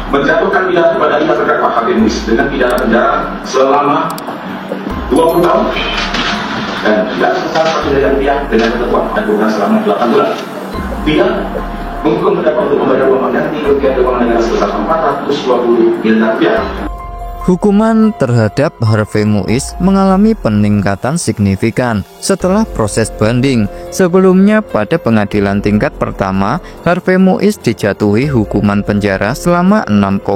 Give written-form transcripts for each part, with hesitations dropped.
menjatuhkan pidana kepada 5 terdakwa Harvey Muiz dengan pidana penjara selama 20 tahun dan denda sebesar Rp1 miliar dengan ketentuan dan kurungan selama 8 bulan. Dia menghukum terdakwa untuk membayar uang pengganti kerugian keuangan negara sebesar Rp420 miliar. Hukuman terhadap Harvey Muiz mengalami peningkatan signifikan setelah proses banding. Sebelumnya pada pengadilan tingkat pertama, Harvey Muiz dijatuhi hukuman penjara selama 6,5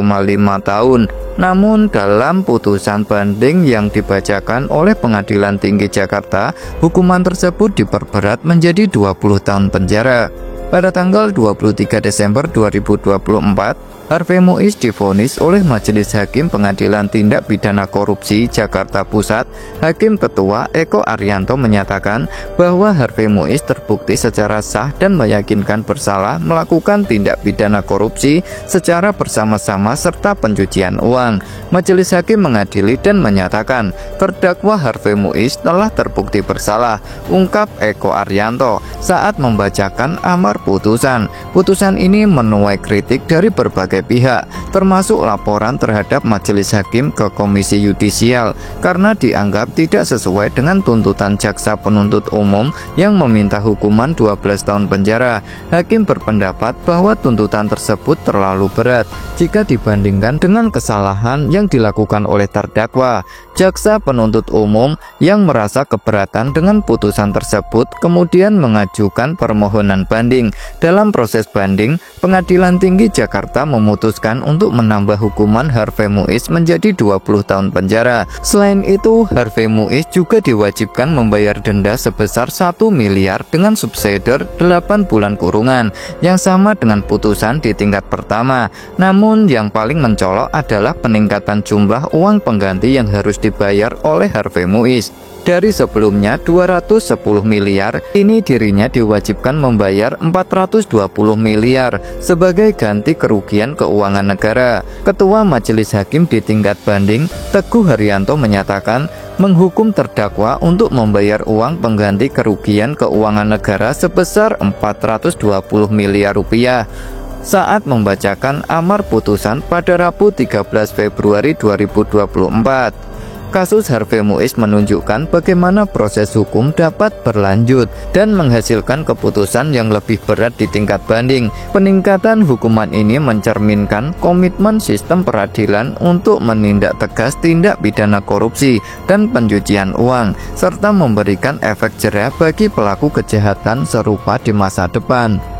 tahun. Namun dalam putusan banding yang dibacakan oleh Pengadilan Tinggi Jakarta, hukuman tersebut diperberat menjadi 20 tahun penjara. Pada tanggal 23 Desember 2024, Harvey Muiz divonis oleh Majelis Hakim Pengadilan Tindak Pidana Korupsi Jakarta Pusat. Hakim Ketua Eko Arianto menyatakan bahwa Harvey Muiz terbukti secara sah dan meyakinkan bersalah melakukan tindak pidana korupsi secara bersama-sama serta pencucian uang. Majelis Hakim mengadili dan menyatakan terdakwa Harvey Muiz telah terbukti bersalah, ungkap Eko Arianto saat membacakan amar putusan. Putusan ini menuai kritik dari berbagai pihak, termasuk laporan terhadap Majelis Hakim ke Komisi Yudisial karena dianggap tidak sesuai dengan tuntutan jaksa penuntut umum yang meminta hukuman 12 tahun penjara. Hakim berpendapat bahwa tuntutan tersebut terlalu berat jika dibandingkan dengan kesalahan yang dilakukan oleh terdakwa. Jaksa penuntut umum yang merasa keberatan dengan putusan tersebut kemudian mengajukan permohonan banding. Dalam proses banding, Pengadilan Tinggi Jakarta memutuskan untuk menambah hukuman Harvey Muiz menjadi 20 tahun penjara. Selain itu, Harvey Muiz juga diwajibkan membayar denda sebesar 1 miliar dengan subsidiar 8 bulan kurungan, yang sama dengan putusan di tingkat pertama. Namun yang paling mencolok adalah peningkatan jumlah uang pengganti yang harus dibayar oleh Harvey Muiz. Dari sebelumnya 210 miliar, ini dirinya diwajibkan membayar 420 miliar sebagai ganti kerugian keuangan negara. Ketua Majelis Hakim di tingkat banding, Teguh Haryanto menyatakan menghukum terdakwa untuk membayar uang pengganti kerugian keuangan negara sebesar 420 miliar rupiah saat membacakan amar putusan pada Rabu 13 Februari 2024. Kasus Harvey Muiz menunjukkan bagaimana proses hukum dapat berlanjut dan menghasilkan keputusan yang lebih berat di tingkat banding. Peningkatan hukuman ini mencerminkan komitmen sistem peradilan untuk menindak tegas tindak pidana korupsi dan pencucian uang, serta memberikan efek jera bagi pelaku kejahatan serupa di masa depan.